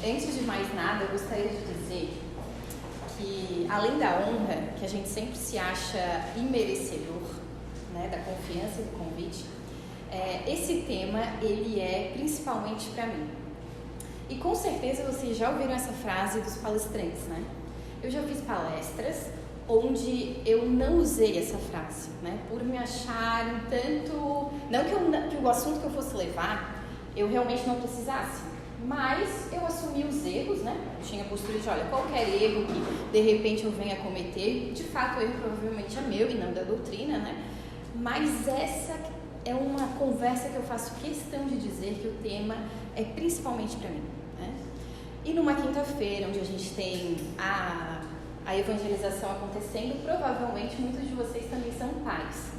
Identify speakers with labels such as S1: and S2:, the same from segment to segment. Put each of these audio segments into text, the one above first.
S1: Antes de mais nada, eu gostaria de dizer que, além da honra, que a gente sempre se acha imerecedor, né, da confiança e do convite, esse tema, ele é principalmente para mim. E com certeza vocês já ouviram essa frase dos palestrantes, né? Eu já fiz palestras onde eu não usei essa frase, né? Por me achar um tanto... Não que o assunto que eu fosse levar, eu realmente não precisasse, mas eu assumi os erros, né? Eu tinha a postura de, olha, qualquer erro que de repente eu venha a cometer, de fato o erro provavelmente é meu e não da doutrina, né? Mas essa é uma conversa que eu faço questão de dizer que o tema é principalmente para mim, né? E numa quinta-feira, onde a gente tem a evangelização acontecendo, provavelmente muitos de vocês também são pais.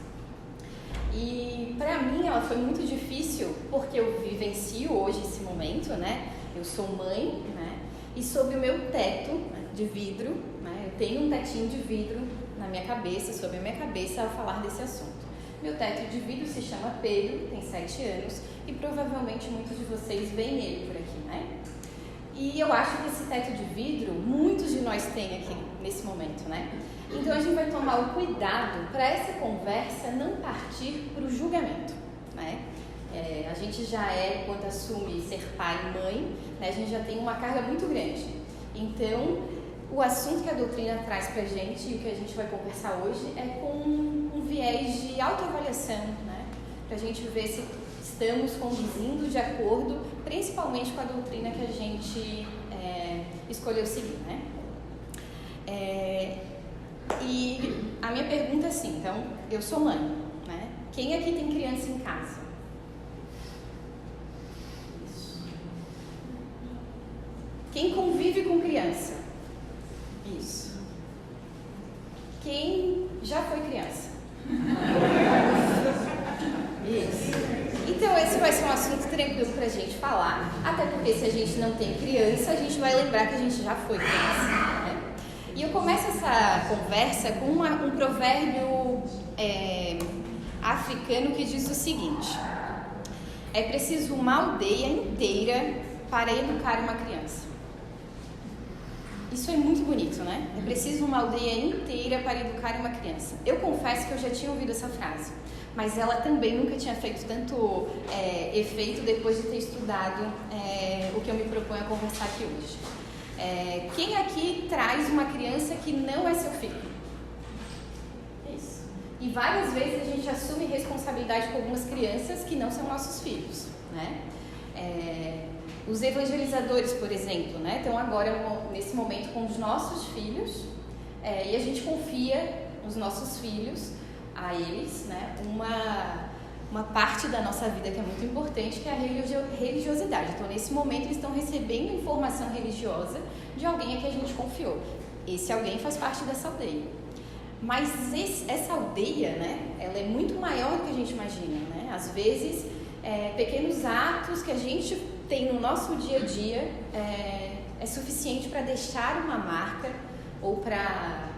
S1: E para mim ela foi muito difícil, porque eu vivencio hoje esse momento, né? Eu sou mãe, né? E sob o meu teto, né, de vidro, né? Eu tenho um tetinho de vidro na minha cabeça, sobre a minha cabeça, ao falar desse assunto. Meu teto de vidro se chama Pedro, tem 7 anos, e provavelmente muitos de vocês veem ele por aqui, né? E eu acho que esse teto de vidro, muitos de nós têm aqui nesse momento, né? Então a gente vai tomar o cuidado para essa conversa não partir para o julgamento, né? A gente já quando assume ser pai e mãe, né, a gente já tem uma carga muito grande. Então, o assunto que a doutrina traz para a gente e o que a gente vai conversar hoje é com um viés de autoavaliação, né? Para a gente ver se estamos conduzindo de acordo, principalmente com a doutrina que a gente escolheu seguir, né? E a minha pergunta é assim, então, eu sou mãe, né? Quem aqui tem criança em casa? Isso. Quem convive com criança? Isso. Quem já foi criança? Isso. Então esse vai ser um assunto tranquilo pra gente falar, até porque se a gente não tem criança, a gente vai lembrar que a gente já foi criança, né? E eu começo essa conversa com um provérbio africano que diz o seguinte: é preciso uma aldeia inteira para educar uma criança. Isso é muito bonito, né? É preciso uma aldeia inteira para educar uma criança. Eu confesso que eu já tinha ouvido essa frase, mas ela também nunca tinha feito tanto efeito depois de ter estudado o que eu me proponho a conversar aqui hoje. Quem aqui traz uma criança que não é seu filho? Isso. E várias vezes a gente assume responsabilidade com algumas crianças que não são nossos filhos, né? Os evangelizadores, por exemplo, né, estão agora nesse momento com os nossos filhos, e a gente confia os nossos filhos a eles, né, uma parte da nossa vida que é muito importante, que é a religiosidade. Então, nesse momento, eles estão recebendo informação religiosa de alguém a que a gente confiou. Esse alguém faz parte dessa aldeia. Mas essa aldeia, né, ela é muito maior do que a gente imagina, né? Às vezes, pequenos atos que a gente tem no nosso dia a dia é suficiente para deixar uma marca ou para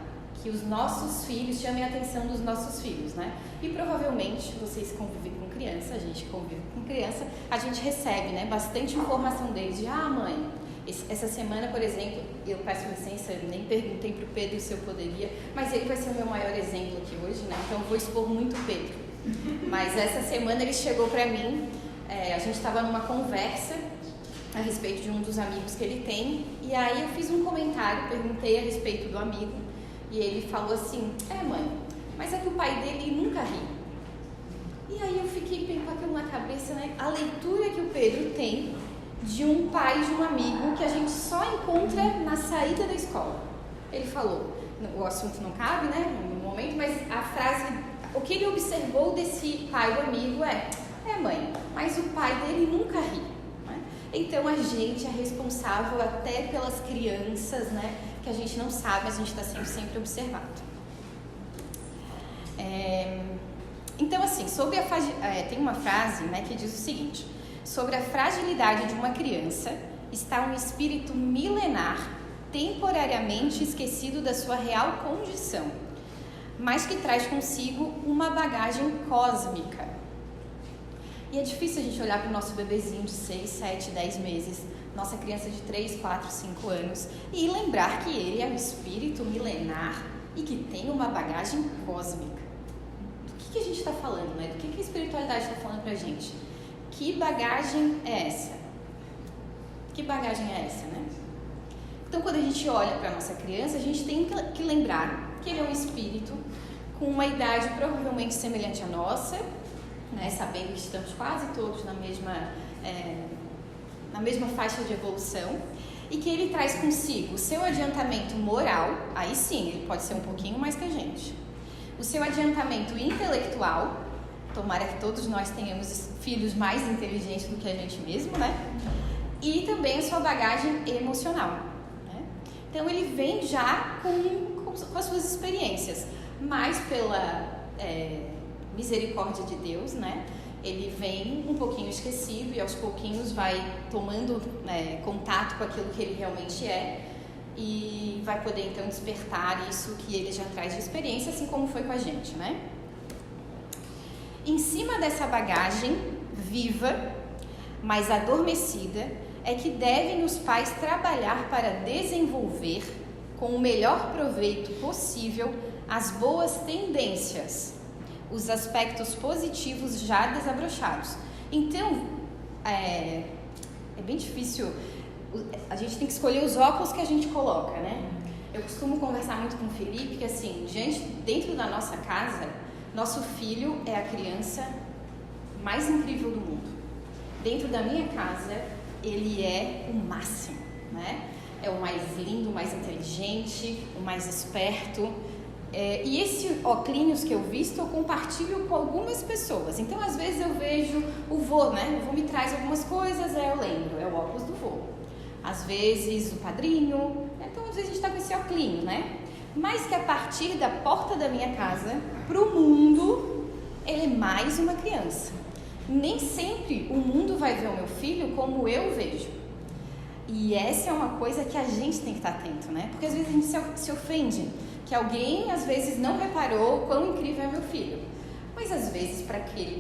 S1: que os nossos filhos chamem a atenção dos nossos filhos, né? E provavelmente vocês convivem com criança, a gente convive com criança, a gente recebe, né, bastante informação deles de, mãe, essa semana, por exemplo, eu peço licença, eu nem perguntei para o Pedro se eu poderia, mas ele vai ser o meu maior exemplo aqui hoje, né? Então eu vou expor muito o Pedro. Mas essa semana ele chegou para mim, a gente estava numa conversa a respeito de um dos amigos que ele tem, e aí eu fiz um comentário, perguntei a respeito do amigo, e ele falou assim, mãe, mas é que o pai dele nunca ri. E aí eu fiquei com aquilo na cabeça, né? A leitura que o Pedro tem de um pai de um amigo que a gente só encontra na saída da escola. Ele falou, o assunto não cabe, né, no momento, mas a frase, o que ele observou desse pai do amigo mãe, mas o pai dele nunca ri, né? Então a gente é responsável até pelas crianças, né, que a gente não sabe, mas a gente está sendo sempre observado. Então, assim, tem uma frase, né, que diz o seguinte: sobre a fragilidade de uma criança está um espírito milenar, temporariamente esquecido da sua real condição, mas que traz consigo uma bagagem cósmica. E é difícil a gente olhar para o nosso bebezinho de 6, 7, 10 meses, nossa criança de 3, 4, 5 anos e lembrar que ele é um espírito milenar e que tem uma bagagem cósmica. Do que a gente está falando, né? Do que a espiritualidade está falando pra gente? Que bagagem é essa? Que bagagem é essa, né? Então, quando a gente olha para a nossa criança, a gente tem que lembrar que ele é um espírito com uma idade provavelmente semelhante à nossa, né? Sabendo que estamos quase todos na mesma faixa de evolução, e que ele traz consigo o seu adiantamento moral, aí sim, ele pode ser um pouquinho mais que a gente, o seu adiantamento intelectual, tomara que todos nós tenhamos filhos mais inteligentes do que a gente mesmo, né? E também a sua bagagem emocional, né? Então ele vem já com as suas experiências, mas pela misericórdia de Deus, né? Ele vem um pouquinho esquecido e aos pouquinhos vai tomando contato com aquilo que ele realmente é e vai poder então despertar isso que ele já traz de experiência, assim como foi com a gente, né? Em cima dessa bagagem viva, mas adormecida, é que devem os pais trabalhar para desenvolver com o melhor proveito possível as boas tendências, os aspectos positivos já desabrochados. Então, é bem difícil, a gente tem que escolher os óculos que a gente coloca, né? Eu costumo conversar muito com o Felipe, que assim, dentro da nossa casa, nosso filho é a criança mais incrível do mundo. Dentro da minha casa, ele é o máximo, né? É o mais lindo, o mais inteligente, o mais esperto. E esse óculos que eu visto, eu compartilho com algumas pessoas. Então, às vezes eu vejo o vô, né? O vô me traz algumas coisas, eu lembro, é o óculos do vô. Às vezes o padrinho, então às vezes a gente tá com esse óculos, né? Mas que a partir da porta da minha casa pro mundo, ele é mais uma criança. Nem sempre o mundo vai ver o meu filho como eu vejo. E essa é uma coisa que a gente tem que estar atento, né? Porque às vezes a gente se ofende, que alguém às vezes não reparou quão incrível é meu filho. Mas às vezes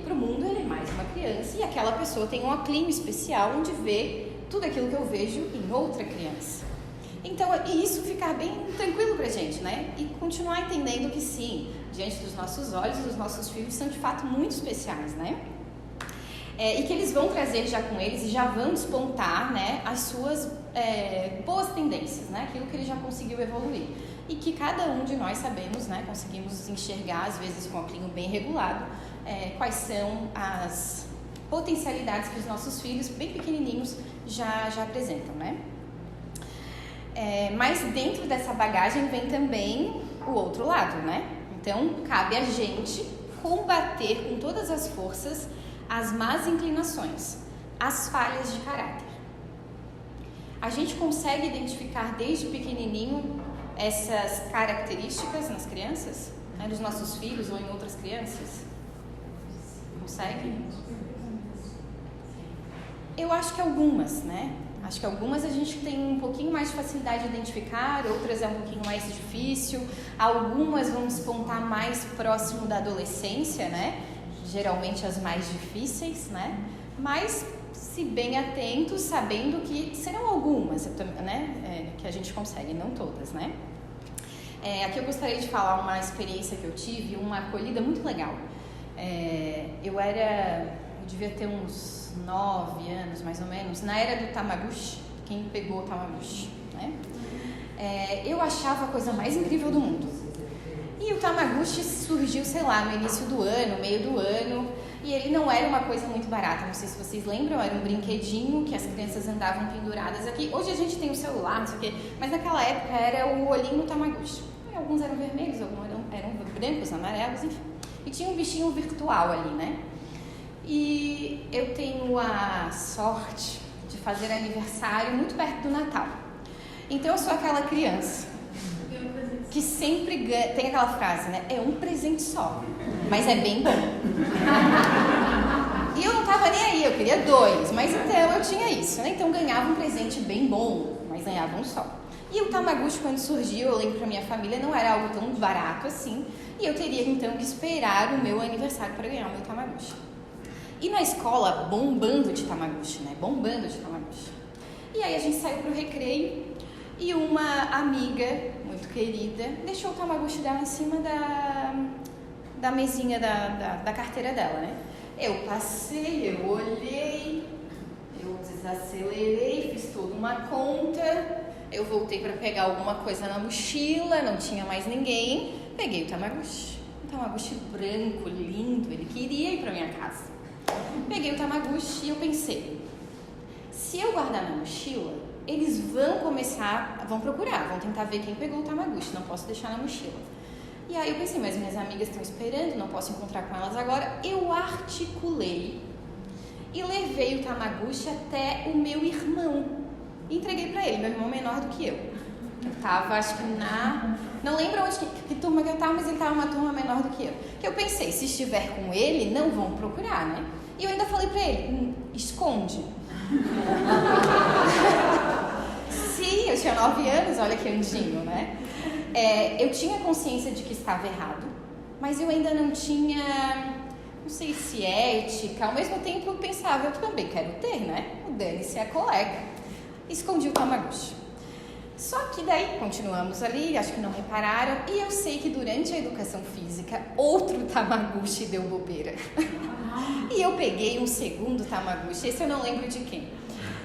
S1: pro mundo ele é mais uma criança e aquela pessoa tem um óculos especial onde vê tudo aquilo que eu vejo em outra criança. Então, e isso ficar bem tranquilo pra gente, né? E continuar entendendo que sim, diante dos nossos olhos, os nossos filhos são de fato muito especiais, né? E que eles vão trazer já com eles e já vão despontar, né, as suas boas tendências, né? Aquilo que ele já conseguiu evoluir. E que cada um de nós sabemos, né, conseguimos enxergar, às vezes com um óculos bem regulado, quais são as potencialidades que os nossos filhos, bem pequenininhos, já apresentam, né? Mas dentro dessa bagagem vem também o outro lado, né? Então, cabe a gente combater com todas as forças as más inclinações, as falhas de caráter. A gente consegue identificar desde pequenininho essas características nas crianças, né, nos nossos filhos ou em outras crianças? Consegue? Eu acho que algumas, né? Acho que algumas a gente tem um pouquinho mais de facilidade de identificar, outras é um pouquinho mais difícil, algumas vão despontar mais próximo da adolescência, né? Geralmente as mais difíceis, né? Mas se bem atentos, sabendo que serão algumas, né? Que a gente consegue, não todas, né? Aqui eu gostaria de falar uma experiência que eu tive, uma acolhida muito legal. Eu devia ter uns 9 anos, mais ou menos, na era do Tamagotchi. Quem pegou o Tamagotchi, né? Eu achava a coisa mais incrível do mundo. E o Tamagotchi surgiu, sei lá, no início do ano, meio do ano, e ele não era uma coisa muito barata, não sei se vocês lembram, era um brinquedinho que as crianças andavam penduradas aqui. Hoje a gente tem o celular, não sei o quê, mas naquela época era o olhinho do Tamagotchi. Alguns eram vermelhos, alguns eram brancos, amarelos, enfim. E tinha um bichinho virtual ali, né? E eu tenho a sorte de fazer aniversário muito perto do Natal. Então eu sou aquela criança que sempre ganha, tem aquela frase, né? É um presente só, mas é bem bom. E eu não tava nem aí, eu queria 2, mas então eu tinha isso, né? Então ganhava um presente bem bom, mas ganhava um só. E o Tamagotchi, quando surgiu, eu lembro pra minha família, não era algo tão barato assim, e eu teria então que esperar o meu aniversário para ganhar o meu Tamagotchi. E na escola, bombando de Tamagotchi, né? Bombando de Tamagotchi. E aí a gente saiu pro recreio e uma amiga muito querida deixou o Tamagotchi dela em cima da mesinha da carteira dela, né? Eu passei, eu olhei, eu desacelerei, fiz toda uma conta, eu voltei para pegar alguma coisa na mochila, não tinha mais ninguém, peguei o Tamagotchi. Um Tamagotchi branco, lindo, ele queria ir para minha casa. Peguei o Tamagotchi e eu pensei, se eu guardar na mochila, eles vão procurar, vão tentar ver quem pegou o Tamagotchi, não posso deixar na mochila. E aí eu pensei, mas minhas amigas estão esperando, não posso encontrar com elas agora. Eu articulei e levei o Tamagotchi até o meu irmão. E entreguei pra ele, meu irmão menor do que eu. Eu tava, acho que não lembro onde, que turma que eu tava, mas ele tava uma turma menor do que eu. Que eu pensei, se estiver com ele, não vão procurar, né? E eu ainda falei pra ele, esconde. Sim, eu tinha 9 anos, olha que andinho, né? Eu tinha consciência de que estava errado, mas eu ainda não tinha, não sei se ética, ao mesmo tempo eu pensava, eu também quero ter, né? O dane-se a colega. Escondi o Tamagotchi. Só que daí continuamos ali, acho que não repararam, e eu sei que durante a educação física, outro Tamagotchi deu bobeira. E eu peguei um segundo Tamagotchi, esse eu não lembro de quem.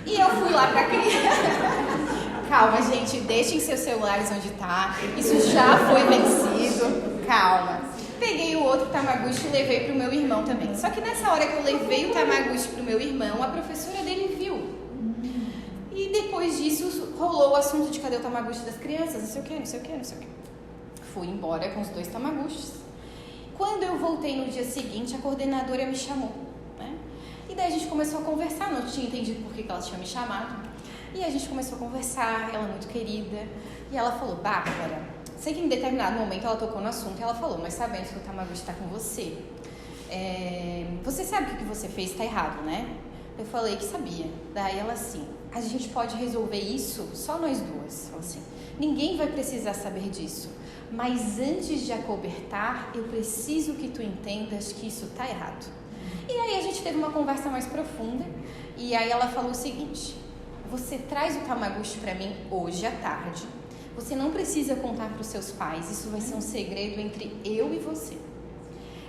S1: E eu fui lá pra criança. Calma, gente, deixem seus celulares onde tá. Isso já foi vencido. Calma. Peguei o outro Tamagotchi e levei pro meu irmão também. Só que nessa hora que eu levei o Tamagotchi pro meu irmão, a professora dele viu. E depois disso rolou o assunto de cadê o Tamagotchi das crianças, não sei o que. Fui embora com os 2 Tamagotchis. Quando eu voltei no dia seguinte, a coordenadora me chamou, né? E daí a gente começou a conversar, não tinha entendido por que ela tinha me chamado. E a gente começou a conversar, ela muito querida. E ela falou, Bárbara, sei que em determinado momento ela tocou no assunto e ela falou, mas sabendo que o Tamagotchi está com você, você sabe que o que você fez está errado, né? Eu falei que sabia. Daí ela assim, a gente pode resolver isso só nós duas. Ela assim, ninguém vai precisar saber disso. Mas antes de acobertar, eu preciso que tu entendas que isso está errado. E aí a gente teve uma conversa mais profunda. E aí ela falou o seguinte, você traz o Tamagotchi para mim hoje à tarde. Você não precisa contar para os seus pais. Isso vai ser um segredo entre eu e você.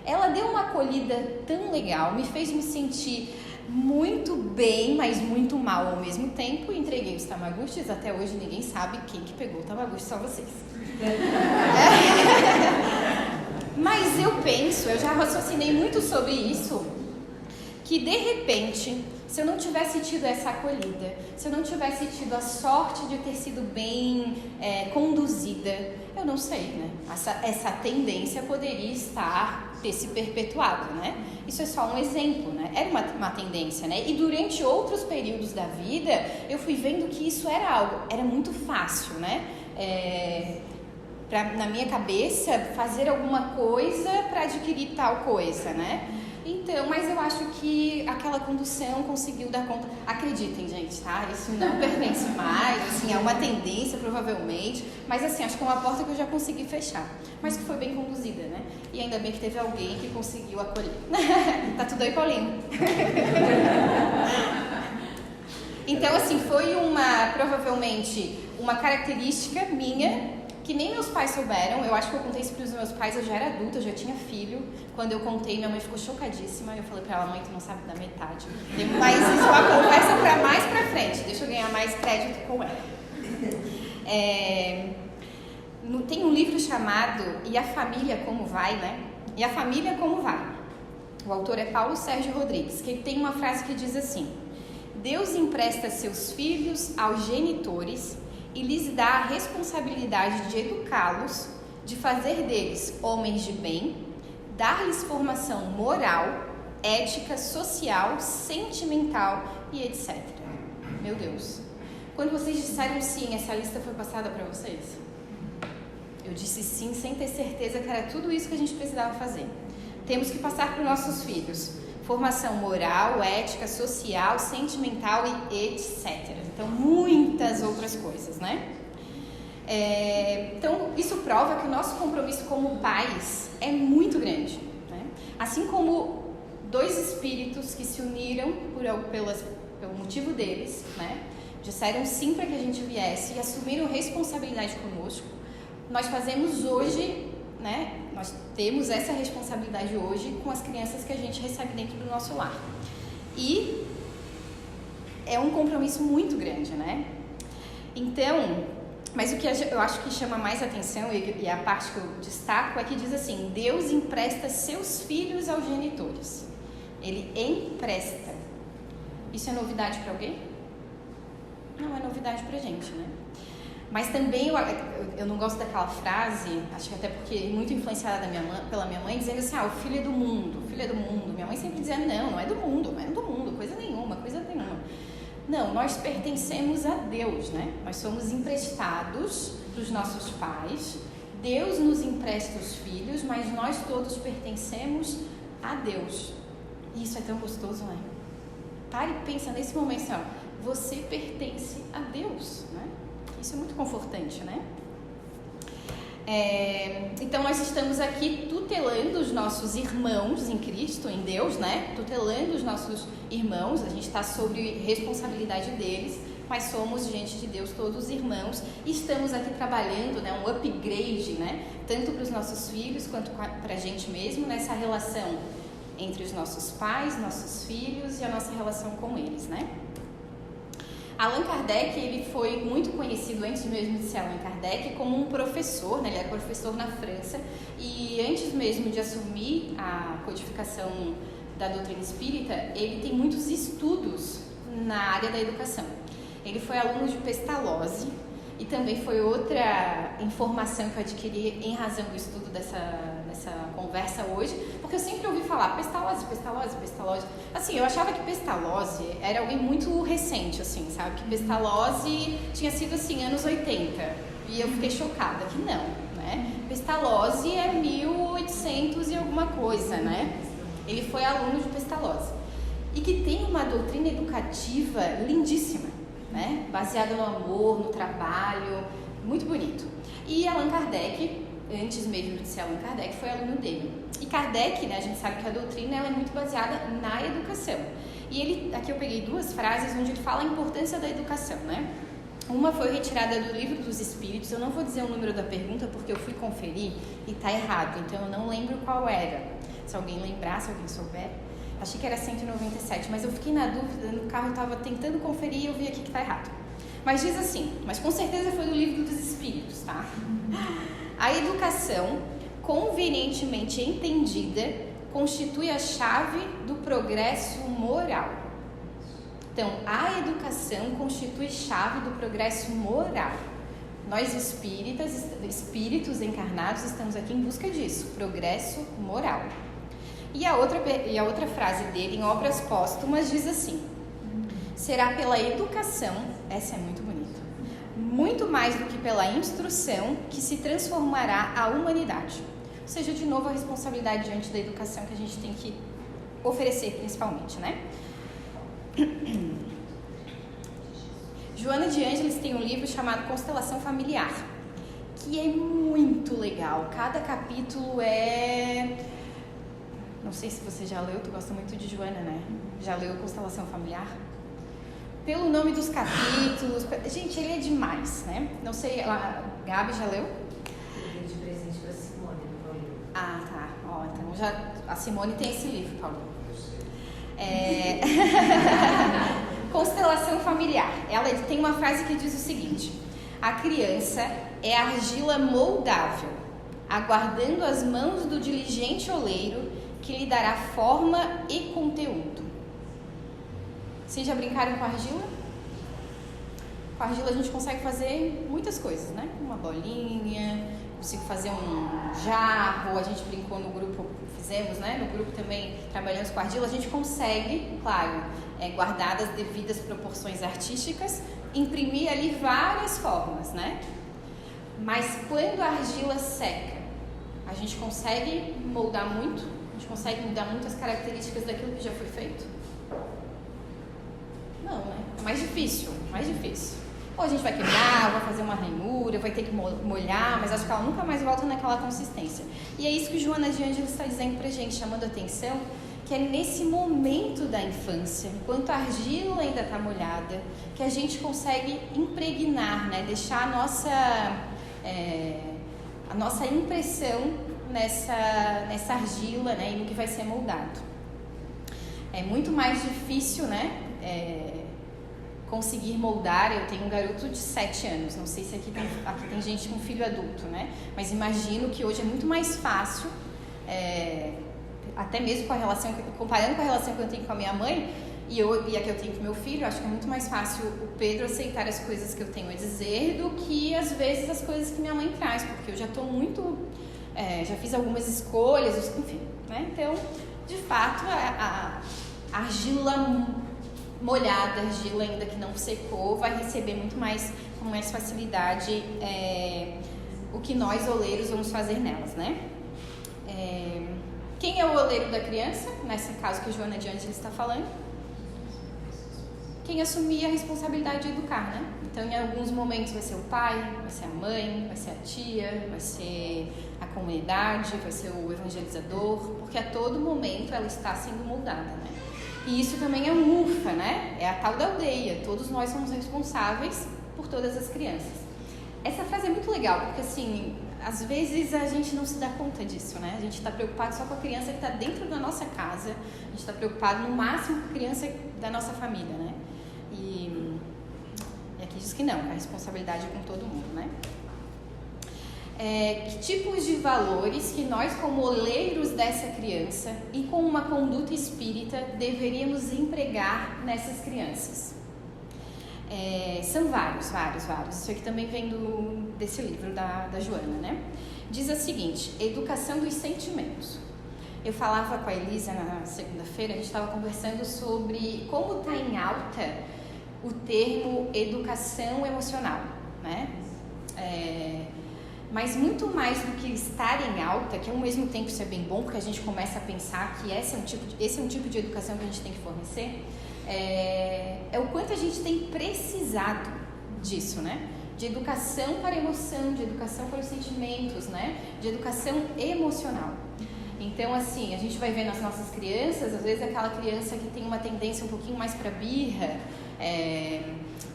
S1: Ela deu uma acolhida tão legal, me fez me sentir muito bem, mas muito mal ao mesmo tempo. Entreguei os Tamagotchis, até hoje ninguém sabe quem que pegou o Tamagotchi, só vocês. Mas eu já raciocinei muito sobre isso, que de repente, se eu não tivesse tido essa acolhida, se eu não tivesse tido a sorte de ter sido bem conduzida, eu não sei, né? Essa tendência poderia ter se perpetuado, né? Isso é só um exemplo, né? Era uma tendência, né? E durante outros períodos da vida, eu fui vendo que isso era muito fácil, né? Na minha cabeça, fazer alguma coisa para adquirir tal coisa, né? Então, mas eu acho que aquela condução conseguiu dar conta. Acreditem, gente, tá? Isso não pertence mais, assim, é uma tendência, provavelmente. Mas, assim, acho que é uma porta que eu já consegui fechar. Mas que foi bem conduzida, né? E ainda bem que teve alguém que conseguiu acolher. Tá tudo aí, Paulinho? Então, assim, foi provavelmente, uma característica minha, que nem meus pais souberam. Eu acho que eu contei isso para os meus pais, eu já era adulta, eu já tinha filho. Quando eu contei, minha mãe ficou chocadíssima. Eu falei para ela, mãe, tu não sabe da metade. Mas isso é uma conversa para mais para frente, deixa eu ganhar mais crédito com ela. Tem um livro chamado E a Família Como Vai, né? E a Família Como Vai. O autor é Paulo Sérgio Rodrigues, que tem uma frase que diz assim: Deus empresta seus filhos aos genitores e lhes dá a responsabilidade de educá-los, de fazer deles homens de bem, dar-lhes formação moral, ética, social, sentimental e etc. Meu Deus. Quando vocês disseram sim, essa lista foi passada para vocês? Eu disse sim, sem ter certeza que era tudo isso que a gente precisava fazer. Temos que passar para os nossos filhos formação moral, ética, social, sentimental e etc. Então, muitas outras coisas, né? Então, isso prova que o nosso compromisso como pais é muito grande, né? Assim como 2 espíritos que se uniram pelo motivo deles, né? disseram sim para que a gente viesse e assumiram responsabilidade conosco. Nós fazemos hoje, né? Nós temos essa responsabilidade hoje com as crianças que a gente recebe dentro do nosso lar. E é um compromisso muito grande, né? Então, mas o que eu acho que chama mais atenção e a parte que eu destaco é que diz assim: Deus empresta seus filhos aos genitores. Ele empresta. Isso é novidade para alguém? Não é novidade pra gente, né? Mas também eu não gosto daquela frase, acho que até porque muito influenciada pela minha mãe, dizendo assim: o filho é do mundo, o filho é do mundo. Minha mãe sempre dizia: não é do mundo, não é do mundo, coisa nenhuma. Não, nós pertencemos a Deus, né? Nós somos emprestados dos nossos pais, Deus nos empresta os filhos, mas nós todos pertencemos a Deus. E isso é tão gostoso, né? Pare e pensa nesse momento assim, você pertence a Deus, né? Isso é muito confortante, né? Então nós estamos aqui tutelando os nossos irmãos em Cristo, em Deus, né? Tutelando os nossos irmãos, a gente está sob responsabilidade deles, mas somos, diante de Deus, todos irmãos, e estamos aqui trabalhando, né, um upgrade, né? Tanto para os nossos filhos quanto para a gente mesmo, nessa relação entre os nossos pais, nossos filhos e a nossa relação com eles, né? Allan Kardec, ele foi muito conhecido antes mesmo de ser Allan Kardec como um professor, né? Ele era professor na França e antes mesmo de assumir a codificação da doutrina espírita, ele tem muitos estudos na área da educação. Ele foi aluno de Pestalozzi e também foi outra informação que eu adquiri em razão do estudo dessa conversa hoje, porque eu sempre ouvi falar Pestalozzi. Assim, eu achava que Pestalozzi era alguém muito recente, assim, sabe? Que Pestalozzi tinha sido, assim, anos 80. E eu fiquei chocada que não, né? Pestalozzi é 1800 e alguma coisa, né? Ele foi aluno de Pestalozzi. E que tem uma doutrina educativa lindíssima, né? Baseada no amor, no trabalho, muito bonito. E Allan Kardec, antes mesmo de ser Allan Kardec, foi aluno dele. E Kardec, né, a gente sabe que a doutrina ela é muito baseada na educação. E ele, aqui eu peguei duas frases onde ele fala a importância da educação, né? Uma foi retirada do Livro dos Espíritos, eu não vou dizer o número da pergunta porque eu fui conferir e tá errado, então eu não lembro qual era. Se alguém lembrar, se alguém souber. Achei que era 197, mas eu fiquei na dúvida, no carro eu estava tentando conferir e eu vi aqui que tá errado. Mas diz assim, mas com certeza foi do Livro dos Espíritos, tá? A educação, convenientemente entendida, constitui a chave do progresso moral. Então, a educação constitui chave do progresso moral. Nós espíritos encarnados, estamos aqui em busca disso, progresso moral. E a outra frase dele, em Obras Póstumas, diz assim: será pela educação, essa é muito bonita, muito mais do que pela instrução, que se transformará a humanidade. Ou seja, de novo, a responsabilidade diante da educação que a gente tem que oferecer, principalmente, né? Joana de Ângeles tem um livro chamado Constelação Familiar, que é muito legal. Cada capítulo é... Não sei se você já leu, tu gosta muito de Joana, né? Já leu Constelação Familiar? Pelo nome dos capítulos... Gente, ele é demais, né? Não sei, a Gabi já leu?
S2: Eu dei de presente pra Simone, no Paulinho.
S1: Ah, tá. Ó, então já... A Simone tem esse livro, Paulinho. Constelação Familiar. Ela tem uma frase que diz o seguinte: a criança é argila moldável, aguardando as mãos do diligente oleiro que lhe dará forma e conteúdo. Vocês já brincaram com argila? Com argila a gente consegue fazer muitas coisas, né? Uma bolinha, consigo fazer um jarro, a gente brincou no grupo, fizemos, né? No grupo também trabalhamos com argila, a gente consegue, claro, guardadas as devidas proporções artísticas, imprimir ali várias formas, né? Mas quando a argila seca, a gente consegue moldar muito? A gente consegue mudar muito as características daquilo que já foi feito? Não, né? É mais difícil. Ou a gente vai quebrar, vai fazer uma ranhura, vai ter que molhar, mas acho que ela nunca mais volta naquela consistência. E é isso que Joana de Ângeles está dizendo pra gente, chamando a atenção, que é nesse momento da infância, enquanto a argila ainda está molhada, que a gente consegue impregnar, né? Deixar a nossa impressão nessa argila, né? E no que vai ser moldado. É muito mais difícil, né? Conseguir moldar. Eu tenho um garoto de 7 anos, não sei se aqui tem gente com filho adulto, né? Mas imagino que hoje é muito mais fácil, até mesmo comparando com a relação que eu tenho com a minha mãe e a que eu tenho com meu filho, acho que é muito mais fácil o Pedro aceitar as coisas que eu tenho a dizer do que às vezes as coisas que minha mãe traz, porque eu já estou muito, já fiz algumas escolhas, enfim, né? Então, de fato, a argila molhada, argila ainda que não secou, vai receber muito mais, com mais facilidade, o que nós oleiros vamos fazer nelas, né? Quem é o oleiro da criança? Nesse caso que a Joana de Ângeles está falando. Quem assumir a responsabilidade de educar, né? Então, em alguns momentos vai ser o pai, vai ser a mãe, vai ser a tia, vai ser a comunidade, vai ser o evangelizador, porque a todo momento ela está sendo moldada, né? E isso também é um UFA, né? É a tal da aldeia. Todos nós somos responsáveis por todas as crianças. Essa frase é muito legal, porque assim, às vezes a gente não se dá conta disso, né? A gente está preocupado só com a criança que está dentro da nossa casa, a gente está preocupado no máximo com a criança da nossa família, né? E aqui diz que não, a responsabilidade é com todo mundo, né? Que tipos de valores que nós, como oleiros dessa criança e com uma conduta espírita, deveríamos empregar nessas crianças? São vários. Isso aqui também vem desse livro da Joana, né? Diz o seguinte: educação dos sentimentos. Eu falava com a Elisa na segunda-feira, a gente estava conversando sobre como está em alta o termo educação emocional, né? Mas muito mais do que estar em alta, que ao mesmo tempo isso é bem bom, porque a gente começa a pensar que esse é um tipo de educação que a gente tem que fornecer, é o quanto a gente tem precisado disso, né? De educação para a emoção, de educação para os sentimentos, né? De educação emocional. Então, assim, a gente vai ver nas nossas crianças, às vezes aquela criança que tem uma tendência um pouquinho mais para birra,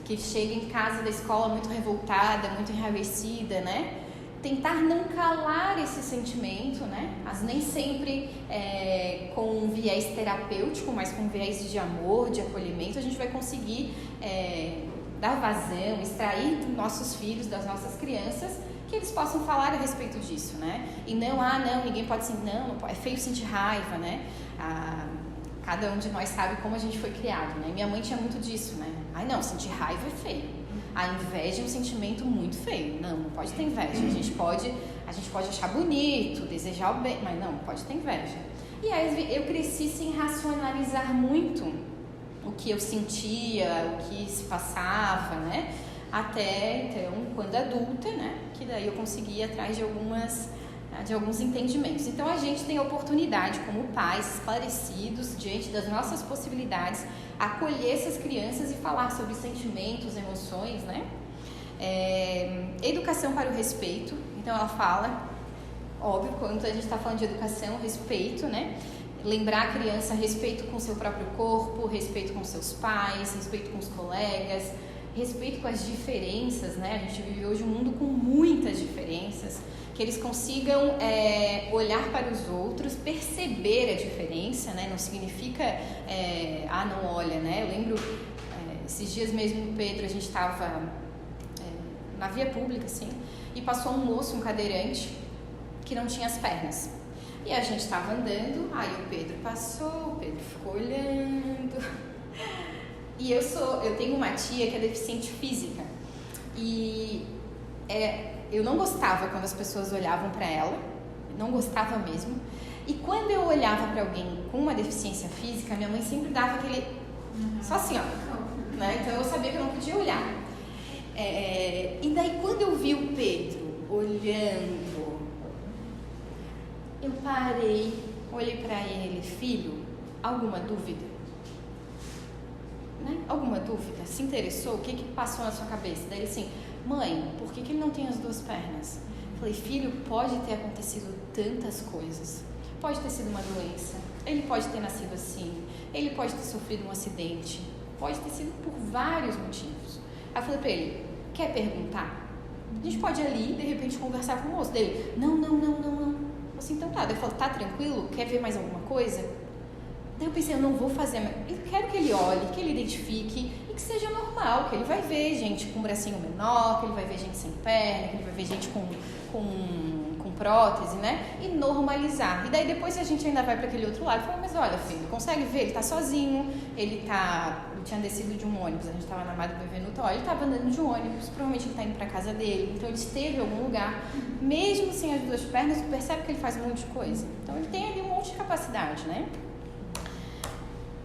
S1: que chega em casa da escola muito revoltada, muito enraivecida, né? Tentar não calar esse sentimento, né? Mas nem sempre com um viés terapêutico, mas com um viés de amor, de acolhimento, a gente vai conseguir dar vazão, extrair dos nossos filhos, das nossas crianças, que eles possam falar a respeito disso, né? E não, ninguém pode sentir, não é feio sentir raiva, né? Cada um de nós sabe como a gente foi criado, né? Minha mãe tinha muito disso, né? Não, sentir raiva é feio. A inveja é um sentimento muito feio. Não pode ter inveja. A gente pode achar bonito, desejar o bem, mas não pode ter inveja. E aí eu cresci sem racionalizar muito o que eu sentia, o que se passava, né? Até então, quando adulta, né? Que daí eu consegui ir atrás de alguns entendimentos. Então a gente tem a oportunidade, como pais esclarecidos, diante das nossas possibilidades, acolher essas crianças e falar sobre sentimentos, emoções, né? Educação para o respeito. Então ela fala, óbvio, quando a gente está falando de educação, respeito, né? Lembrar a criança respeito com o seu próprio corpo, respeito com seus pais, respeito com os colegas, respeito com as diferenças, né? A gente vive hoje um mundo com muitas diferenças, que eles consigam olhar para os outros, perceber a diferença, né? Não significa, não olha, né? Eu lembro, esses dias mesmo, Pedro, a gente estava na via pública, assim, e passou um moço, um cadeirante, que não tinha as pernas. E a gente estava andando, aí o Pedro passou, o Pedro ficou olhando. E eu tenho uma tia que é deficiente física. E eu não gostava quando as pessoas olhavam para ela, não gostava mesmo. E quando eu olhava para alguém com uma deficiência física, minha mãe sempre dava aquele... Só assim, ó. Né? Então eu sabia que eu não podia olhar. E daí quando eu vi o Pedro olhando, eu parei, olhei para ele: filho, alguma dúvida? Né? Alguma dúvida? Se interessou? O que passou na sua cabeça? Daí ele assim: mãe, por que ele não tem as duas pernas? Eu falei: filho, pode ter acontecido tantas coisas. pode ter sido uma doença, ele pode ter nascido assim, ele pode ter sofrido um acidente, pode ter sido por vários motivos. Aí eu falei pra ele, quer perguntar? A gente pode ir ali, de repente, conversar com o moço dele. Não. Eu assim, então tá. Daí eu falo, tá tranquilo? Quer ver mais alguma coisa? Daí eu pensei, eu não vou fazer, eu quero que ele olhe, que ele identifique e que seja normal, que ele vai ver gente com bracinho menor, que ele vai ver gente sem perna, que ele vai ver gente com prótese, né? E normalizar. E daí depois a gente ainda vai para aquele outro lado e fala, mas olha, filho, consegue ver? Ele tá sozinho, ele tinha descido de um ônibus, a gente tava na Madre Benvenuto, ó, ele tava andando de um ônibus, provavelmente ele tá indo para casa dele, então ele esteve em algum lugar, mesmo sem as duas pernas, você percebe que ele faz um monte de coisa. Então ele tem ali um monte de capacidade, né?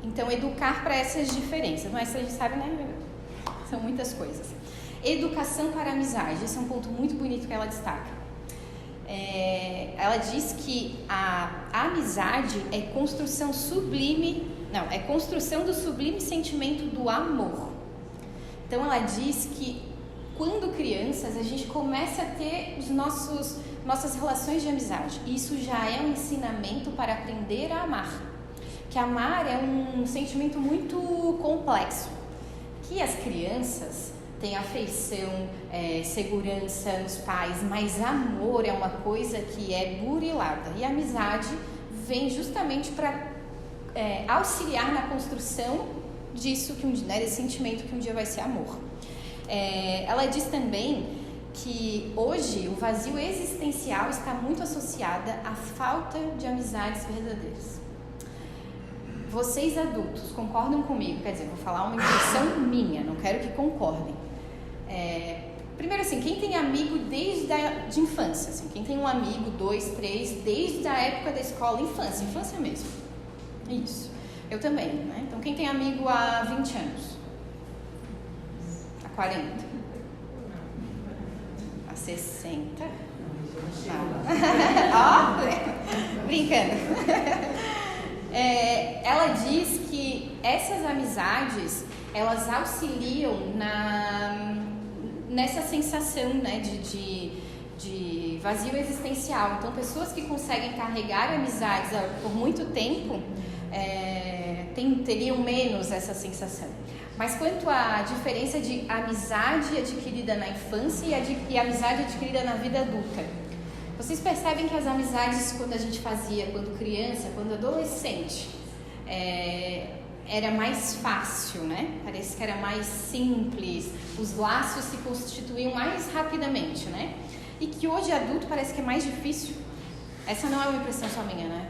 S1: Então, educar para essas diferenças, mas a gente sabe, né? São muitas coisas. Educação para a amizade, esse é um ponto muito bonito que ela destaca. Ela diz que a amizade é construção do sublime sentimento do amor. Então, ela diz que quando crianças, a gente começa a ter nossas relações de amizade. E isso já é um ensinamento para aprender a amar. Que amar é um sentimento muito complexo, que as crianças têm afeição, segurança nos pais, mas amor é uma coisa que é burilada, e a amizade vem justamente para auxiliar na construção disso, desse sentimento que um dia vai ser amor. Ela diz também que hoje o vazio existencial está muito associado à falta de amizades verdadeiras. Vocês adultos concordam comigo? Quer dizer, vou falar uma impressão minha, não quero que concordem. Primeiro assim, quem tem amigo desde de infância, assim, quem tem um amigo, 2, 3, desde a época da escola, infância mesmo. Isso. Eu também, né? Então quem tem amigo há 20 anos? Há 40? Há 60? Ó, brincando. Ela diz que essas amizades, elas auxiliam nessa sensação, né, de vazio existencial. Então, pessoas que conseguem carregar amizades por muito tempo teriam menos essa sensação. Mas quanto à diferença de amizade adquirida na infância e amizade adquirida na vida adulta, vocês percebem que as amizades quando a gente fazia, quando criança, quando adolescente, era mais fácil, né? Parece que era mais simples, os laços se constituíam mais rapidamente, né? E que hoje adulto parece que é mais difícil. Essa não é uma impressão só minha, né?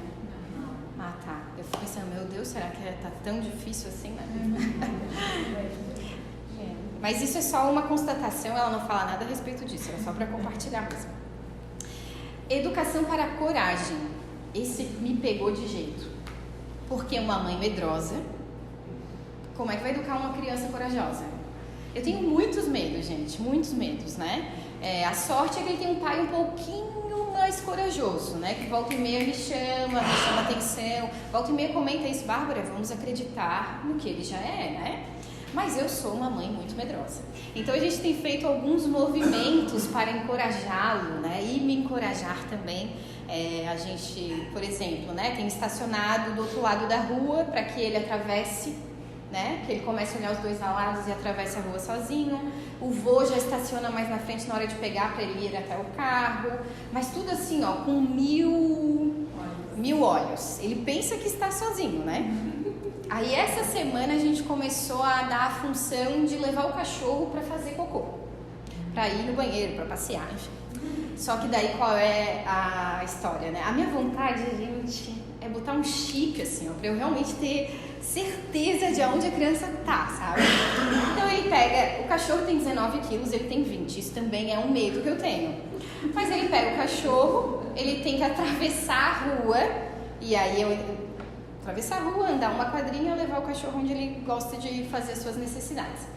S1: Ah, tá. Eu fico pensando, meu Deus, será que tá tão difícil assim, né? Mas isso é só uma constatação, ela não fala nada a respeito disso, é só para compartilhar mesmo. Educação para a coragem. Esse me pegou de jeito. Porque uma mãe medrosa, como é que vai educar uma criança corajosa? Eu tenho muitos medos, gente, muitos medos, né? A sorte é que ele tem um pai um pouquinho mais corajoso, né? Que volta e meia me chama atenção. Volta e meia comenta isso, Bárbara, vamos acreditar no que ele já é, né? Mas eu sou uma mãe muito medrosa. Então a gente tem feito alguns movimentos para encorajá-lo, né? E me encorajar também. A gente, por exemplo, né, tem estacionado do outro lado da rua para que ele atravesse, né? Que ele comece a olhar os dois lados e atravesse a rua sozinho. O vô já estaciona mais na frente na hora de pegar para ele ir até o carro. Mas tudo assim, ó, com mil olhos. Ele pensa que está sozinho, né? Aí essa semana a gente começou a dar a função de levar o cachorro para fazer cocô, para ir no banheiro, para passear, enfim. Só que daí qual é a história, né? A minha vontade, gente, é botar um chip assim, ó, para eu realmente ter certeza de onde a criança tá, sabe? Então ele pega, o cachorro tem 19 quilos, ele tem 20, isso também é um medo que eu tenho. Mas ele pega o cachorro, ele tem que atravessar a rua, e aí atravessar a rua, andar uma quadrinha, levar o cachorro onde ele gosta de fazer as suas necessidades.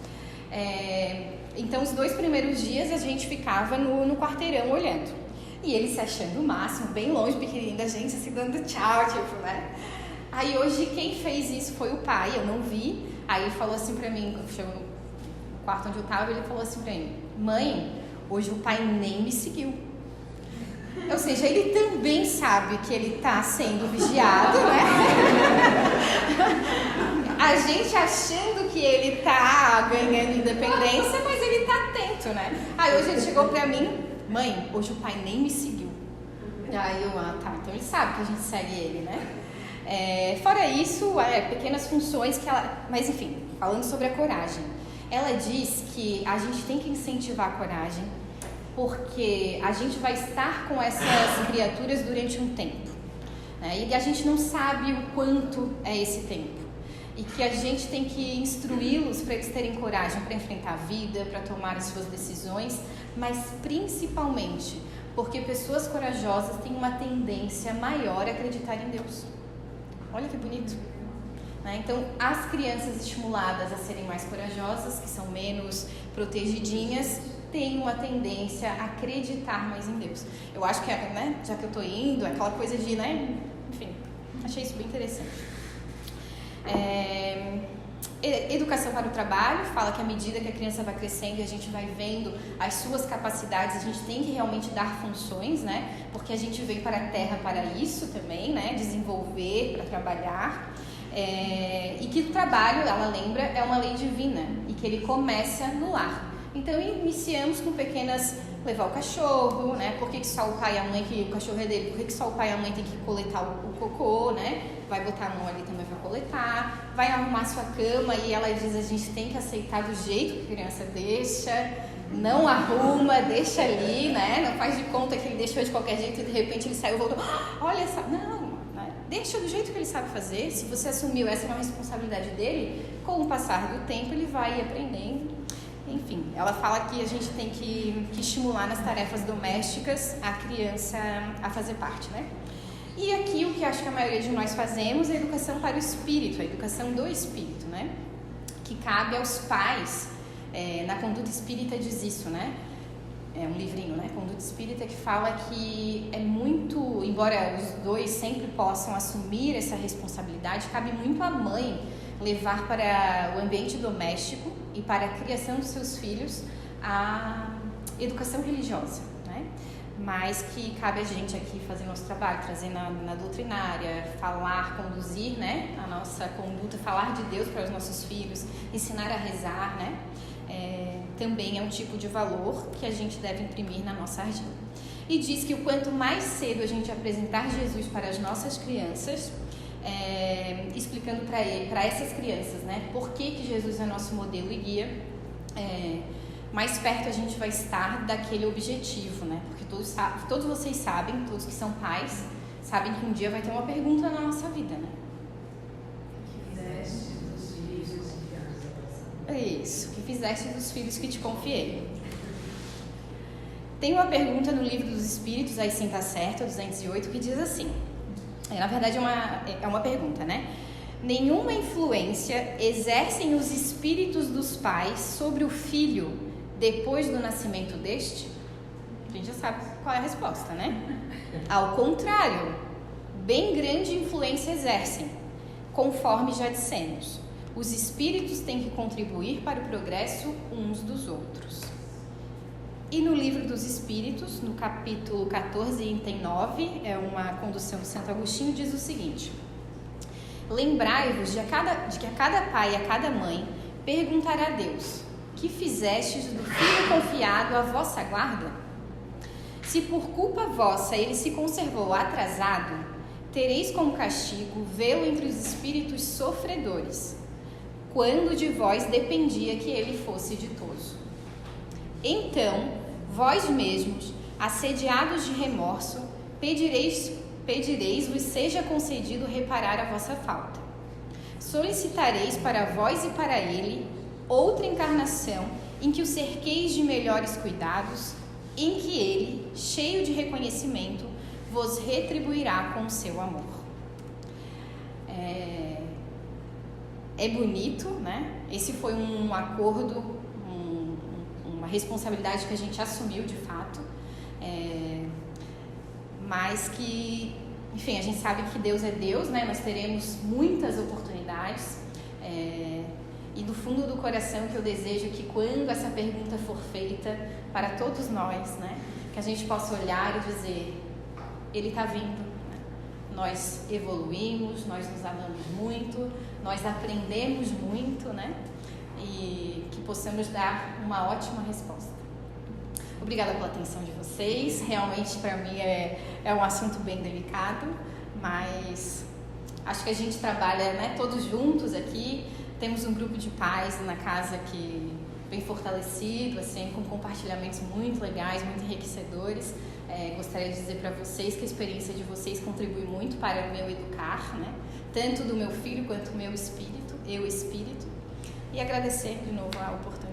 S1: Então, os 2 primeiros dias a gente ficava no quarteirão olhando. E ele se achando o máximo, bem longe, pequenininho da gente, assim, dando tchau, tipo, né? Aí, hoje, quem fez isso foi o pai, eu não vi. Aí, ele falou assim pra mim, quando chegou no quarto onde eu tava, ele falou assim pra mim, mãe, hoje o pai nem me seguiu. Ou seja, ele também sabe que ele está sendo vigiado, né? A gente achando que ele está ganhando independência, mas ele está atento, né? Aí hoje ele chegou pra mim, mãe, hoje o pai nem me seguiu. Aí eu, tá, então ele sabe que a gente segue ele, né? Fora isso, pequenas funções que ela... Mas enfim, falando sobre a coragem. Ela diz que a gente tem que incentivar a coragem, porque a gente vai estar com essas criaturas durante um tempo, né? E a gente não sabe o quanto é esse tempo. E que a gente tem que instruí-los para eles terem coragem para enfrentar a vida, para tomar as suas decisões, mas principalmente porque pessoas corajosas têm uma tendência maior a acreditar em Deus. Olha que bonito, né? Então, as crianças estimuladas a serem mais corajosas, que são menos protegidinhas, têm uma tendência a acreditar mais em Deus. Eu acho que, né, já que eu estou indo, aquela coisa de, né, enfim, achei isso bem interessante. Educação para o trabalho, fala que à medida que a criança vai crescendo e a gente vai vendo as suas capacidades, a gente tem que realmente dar funções, né? Porque a gente veio para a Terra para isso também, né? Desenvolver, para trabalhar. E que o trabalho, ela lembra, é uma lei divina e que ele começa no lar. Então iniciamos com pequenas... levar o cachorro, né? Por que só o pai e a mãe, que o cachorro é dele, por que só o pai e a mãe tem que coletar o cocô, né? Vai botar a mão ali também para coletar, vai arrumar sua cama e ela diz, a gente tem que aceitar do jeito que a criança deixa, não arruma, deixa ali, né? Não faz de conta que ele deixou de qualquer jeito e de repente ele saiu e voltou, olha essa... Não, né? Deixa do jeito que ele sabe fazer. Se você assumiu, essa é uma responsabilidade dele, com o passar do tempo ele vai aprendendo. Enfim, ela fala que a gente tem que estimular nas tarefas domésticas a criança a fazer parte, né? E aqui o que acho que a maioria de nós fazemos é a educação para o espírito, a educação do espírito, né? Que cabe aos pais, na Conduta Espírita diz isso, né? É um livrinho, né? Conduta Espírita, que fala que é muito, embora os dois sempre possam assumir essa responsabilidade, cabe muito à mãe levar para o ambiente doméstico e para a criação dos seus filhos a educação religiosa, né? Mas que cabe a gente aqui fazer nosso trabalho, trazer na doutrinária, falar, conduzir, né, a nossa conduta, falar de Deus para os nossos filhos, ensinar a rezar, né? Também é um tipo de valor que a gente deve imprimir na nossa agenda. E diz que o quanto mais cedo a gente apresentar Jesus para as nossas crianças, explicando para essas crianças, né, por que Jesus é nosso modelo e guia, mais perto a gente vai estar daquele objetivo, né? Porque todos vocês sabem, todos que são pais, sabem que um dia vai ter uma pergunta na nossa vida, né?
S2: Que fizeste dos filhos que confiaste?
S1: Isso, que fizeste dos filhos que te confiei. Tem uma pergunta no Livro dos Espíritos, aí sim tá certo, 208, que diz assim, na verdade é uma pergunta, né? Nenhuma influência exercem os espíritos dos pais sobre o filho depois do nascimento deste? A gente já sabe qual é a resposta, né? Ao contrário, bem grande influência exercem, conforme já dissemos. Os espíritos têm que contribuir para o progresso uns dos outros. E no Livro dos Espíritos, no capítulo 14, item 9, é uma condução de Santo Agostinho, diz o seguinte: lembrai-vos de que a cada pai e a cada mãe perguntará a Deus: que fizestes do filho confiado à vossa guarda? Se por culpa vossa ele se conservou atrasado, tereis como castigo vê-lo entre os espíritos sofredores, quando de vós dependia que ele fosse ditoso. Então, vós mesmos, assediados de remorso, pedireis-vos seja concedido reparar a vossa falta. Solicitareis para vós e para ele outra encarnação em que o cerqueis de melhores cuidados, em que ele, cheio de reconhecimento, vos retribuirá com o seu amor. É bonito, né? Esse foi um acordo, uma responsabilidade que a gente assumiu de fato, mas que, enfim, a gente sabe que Deus é Deus, né? Nós teremos muitas oportunidades, e do fundo do coração que eu desejo que quando essa pergunta for feita para todos nós, né, que a gente possa olhar e dizer: ele está vindo. Né? Nós evoluímos, nós nos amamos muito, nós aprendemos muito, né? E que possamos dar uma ótima resposta. Obrigada pela atenção de vocês. Realmente, para mim, é um assunto bem delicado, mas acho que a gente trabalha, né, todos juntos aqui. Temos um grupo de pais na casa que bem fortalecido, assim, com compartilhamentos muito legais, muito enriquecedores. Gostaria de dizer para vocês que a experiência de vocês contribui muito para o meu educar, né? Tanto do meu filho quanto do meu espírito, eu espírito. E agradecer de novo a oportunidade.